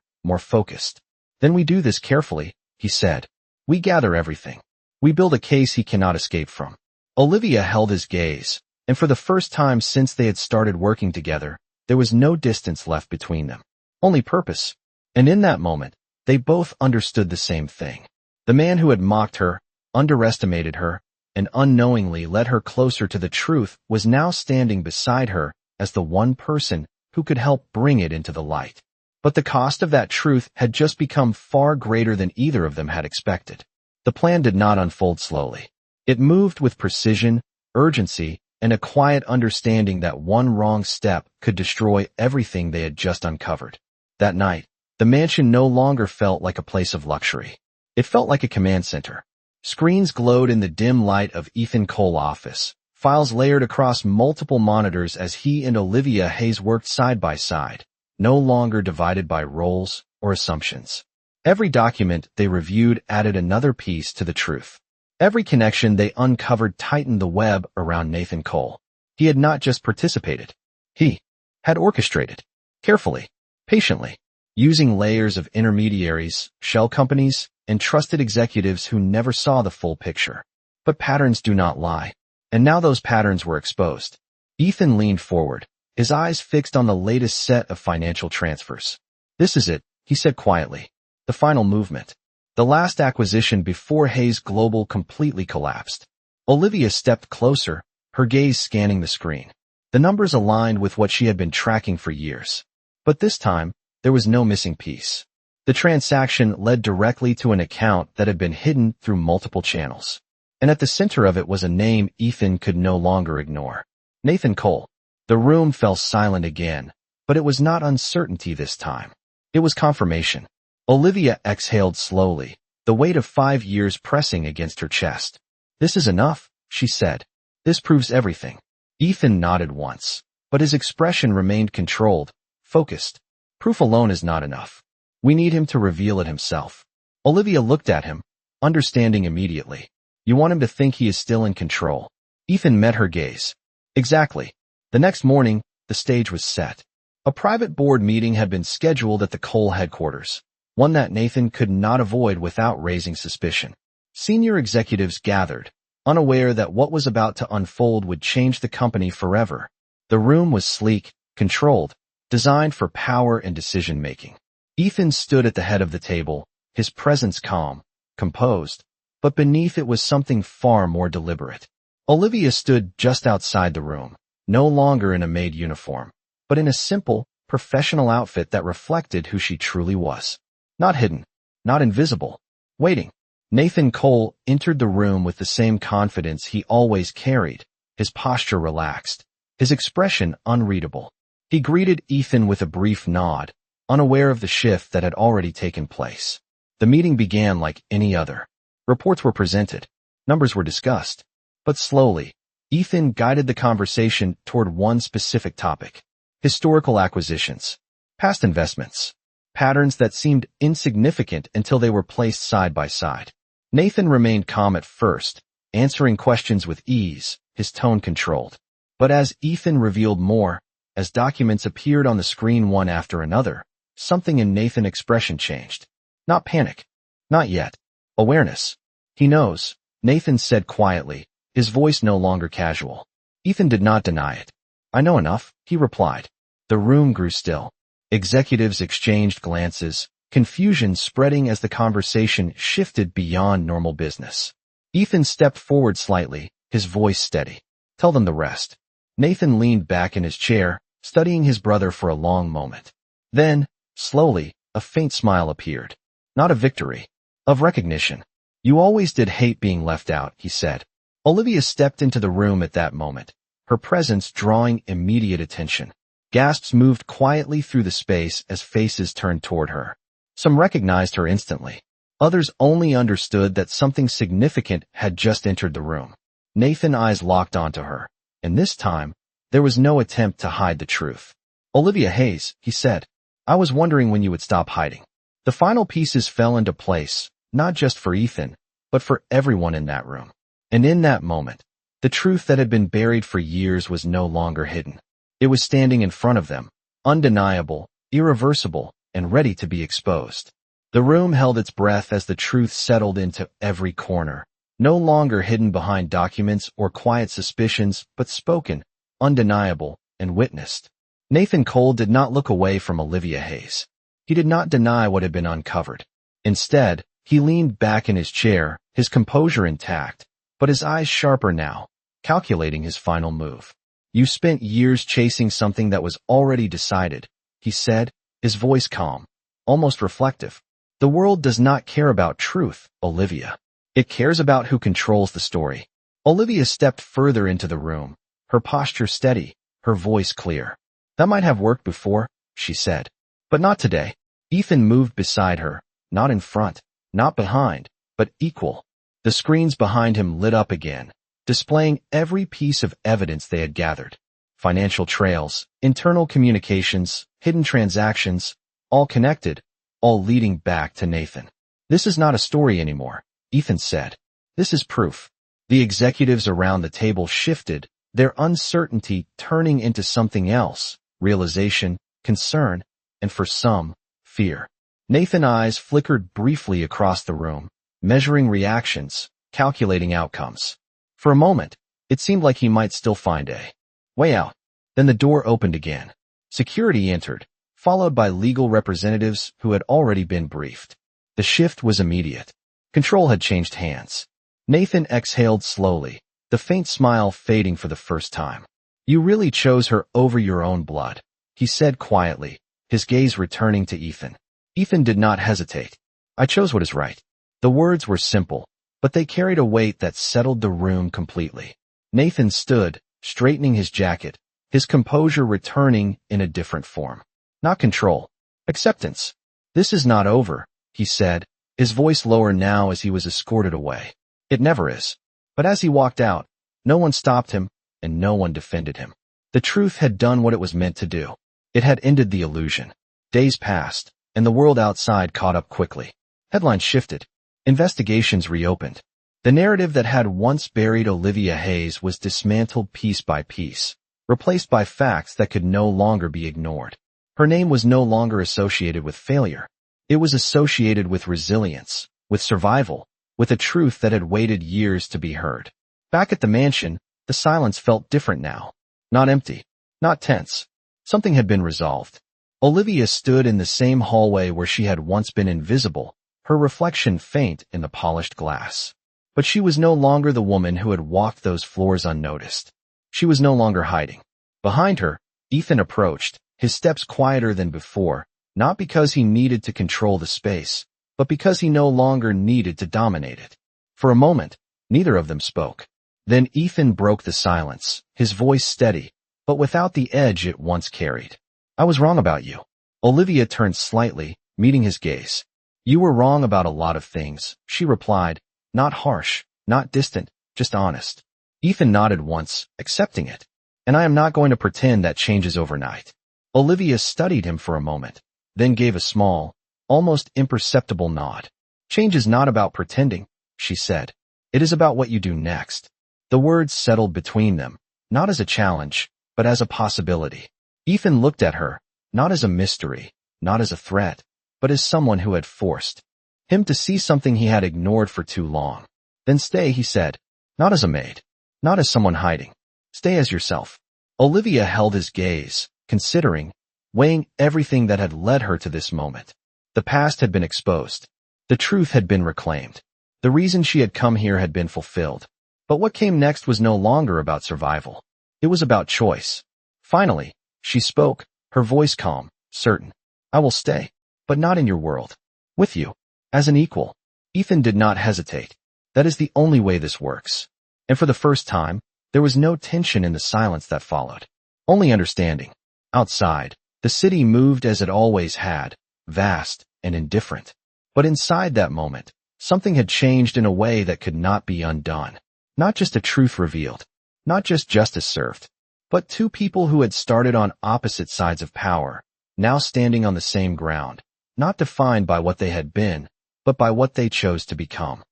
more focused. Then we do this carefully, he said. We gather everything. We build a case he cannot escape from. Olivia held his gaze, and for the first time since they had started working together, there was no distance left between them. Only purpose. And in that moment, they both understood the same thing. The man who had mocked her, underestimated her, and unknowingly led her closer to the truth was now standing beside her as the one person who could help bring it into the light. But the cost of that truth had just become far greater than either of them had expected. The plan did not unfold slowly. It moved with precision, urgency, and a quiet understanding that one wrong step could destroy everything they had just uncovered. That night, the mansion no longer felt like a place of luxury. It felt like a command center. Screens glowed in the dim light of Ethan Cole's office, files layered across multiple monitors as he and Olivia Hayes worked side by side, no longer divided by roles or assumptions. Every document they reviewed added another piece to the truth. Every connection they uncovered tightened the web around Nathan Cole. He had not just participated. He had orchestrated. Carefully, patiently, using layers of intermediaries, shell companies, and trusted executives who never saw the full picture. But patterns do not lie. And now those patterns were exposed. Ethan leaned forward, his eyes fixed on the latest set of financial transfers. This is it, he said quietly. The final movement. The last acquisition before Hayes Global completely collapsed. Olivia stepped closer, her gaze scanning the screen. The numbers aligned with what she had been tracking for years. But this time, there was no missing piece. The transaction led directly to an account that had been hidden through multiple channels. And at the center of it was a name Ethan could no longer ignore. Nathan Cole. The room fell silent again, but it was not uncertainty this time. It was confirmation. Olivia exhaled slowly, the weight of 5 years pressing against her chest. This is enough, she said. This proves everything. Ethan nodded once, but his expression remained controlled, focused. Proof alone is not enough. We need him to reveal it himself. Olivia looked at him, understanding immediately. You want him to think he is still in control. Ethan met her gaze. Exactly. The next morning, the stage was set. A private board meeting had been scheduled at the Cole headquarters, one that Nathan could not avoid without raising suspicion. Senior executives gathered, unaware that what was about to unfold would change the company forever. The room was sleek, controlled, designed for power and decision-making. Ethan stood at the head of the table, his presence calm, composed, but beneath it was something far more deliberate. Olivia stood just outside the room, no longer in a Maid uniform, but in a simple, professional outfit that reflected who she truly was. Not hidden, not invisible, waiting. Nathan Cole entered the room with the same confidence he always carried, his posture relaxed, his expression unreadable. He greeted Ethan with a brief nod, unaware of the shift that had already taken place. The meeting began like any other. Reports were presented. Numbers were discussed. But slowly, Ethan guided the conversation toward one specific topic. Historical acquisitions. Past investments. Patterns that seemed insignificant until they were placed side by side. Nathan remained calm at first, answering questions with ease, his tone controlled. But as Ethan revealed more, as documents appeared on the screen one after another, something in Nathan's expression changed. Not panic. Not yet. Awareness. He knows, Nathan said quietly, his voice no longer casual. Ethan did not deny it. I know enough, he replied. The room grew still. Executives exchanged glances, confusion spreading as the conversation shifted beyond normal business. Ethan stepped forward slightly, his voice steady. Tell them the rest. Nathan leaned back in his chair, studying his brother for a long moment. Then, slowly, a faint smile appeared. Not of victory. Of recognition. You always did hate being left out, he said. Olivia stepped into the room at that moment, her presence drawing immediate attention. Gasps moved quietly through the space as faces turned toward her. Some recognized her instantly. Others only understood that something significant had just entered the room. Nathan's eyes locked onto her, and this time, there was no attempt to hide the truth. Olivia Hayes, he said. I was wondering when you would stop hiding. The final pieces fell into place, not just for Ethan, but for everyone in that room. And in that moment, the truth that had been buried for years was no longer hidden. It was standing in front of them, undeniable, irreversible, and ready to be exposed. The room held its breath as the truth settled into every corner, no longer hidden behind documents or quiet suspicions, but spoken, undeniable, and witnessed. Nathan Cole did not look away from Olivia Hayes. He did not deny what had been uncovered. Instead, he leaned back in his chair, his composure intact, but his eyes sharper now, calculating his final move. "You spent years chasing something that was already decided," he said, his voice calm, almost reflective. "The world does not care about truth, Olivia. It cares about who controls the story." Olivia stepped further into the room, her posture steady, her voice clear. "That might have worked before," she said, "but not today." Ethan moved beside her, not in front, not behind, but equal. The screens behind him lit up again, displaying every piece of evidence they had gathered. Financial trails, internal communications, hidden transactions, all connected, all leading back to Nathan. "This is not a story anymore," Ethan said. "This is proof." The executives around the table shifted, their uncertainty turning into something else, realization, concern, and for some, fear. Nathan's eyes flickered briefly across the room, measuring reactions, calculating outcomes. For a moment, it seemed like he might still find a way out. Then the door opened again. Security entered, followed by legal representatives who had already been briefed. The shift was immediate. Control had changed hands. Nathan exhaled slowly, the faint smile fading for the first time. "You really chose her over your own blood," he said quietly, his gaze returning to Ethan. Ethan did not hesitate. "I chose what is right." The words were simple, but they carried a weight that settled the room completely. Nathan stood, straightening his jacket, his composure returning in a different form. Not control. Acceptance. "This is not over," he said, his voice lower now as he was escorted away. "It never is." But as he walked out, no one stopped him, and no one defended him. The truth had done what it was meant to do. It had ended the illusion. Days passed, and the world outside caught up quickly. Headlines shifted. Investigations reopened. The narrative that had once buried Olivia Hayes was dismantled piece by piece, replaced by facts that could no longer be ignored. Her name was no longer associated with failure. It was associated with resilience, with survival, with a truth that had waited years to be heard. Back at the mansion, the silence felt different now. Not empty, not tense. Something had been resolved. Olivia stood in the same hallway where she had once been invisible, her reflection faint in the polished glass. But she was no longer the woman who had walked those floors unnoticed. She was no longer hiding. Behind her, Ethan approached, his steps quieter than before, not because he needed to control the space, but because he no longer needed to dominate it. For a moment, neither of them spoke. Then Ethan broke the silence, his voice steady, but without the edge it once carried. "I was wrong about you." Olivia turned slightly, meeting his gaze. "You were wrong about a lot of things," she replied, not harsh, not distant, just honest. Ethan nodded once, accepting it. "And I am not going to pretend that changes overnight." Olivia studied him for a moment, then gave a small, almost imperceptible nod. "Change is not about pretending," she said. "It is about what you do next." The words settled between them, not as a challenge, but as a possibility. Ethan looked at her, not as a mystery, not as a threat, but as someone who had forced him to see something he had ignored for too long. "Then stay," he said, "not as a maid, not as someone hiding. Stay as yourself." Olivia held his gaze, considering, weighing everything that had led her to this moment. The past had been exposed. The truth had been reclaimed. The reason she had come here had been fulfilled. But what came next was no longer about survival. It was about choice. Finally, she spoke, her voice calm, certain. "I will stay, but not in your world. With you, as an equal." Ethan did not hesitate. "That is the only way this works." And for the first time, there was no tension in the silence that followed. Only understanding. Outside, the city moved as it always had, vast and indifferent. But inside that moment, something had changed in a way that could not be undone. Not just a truth revealed, not just justice served, but two people who had started on opposite sides of power, now standing on the same ground, not defined by what they had been, but by what they chose to become.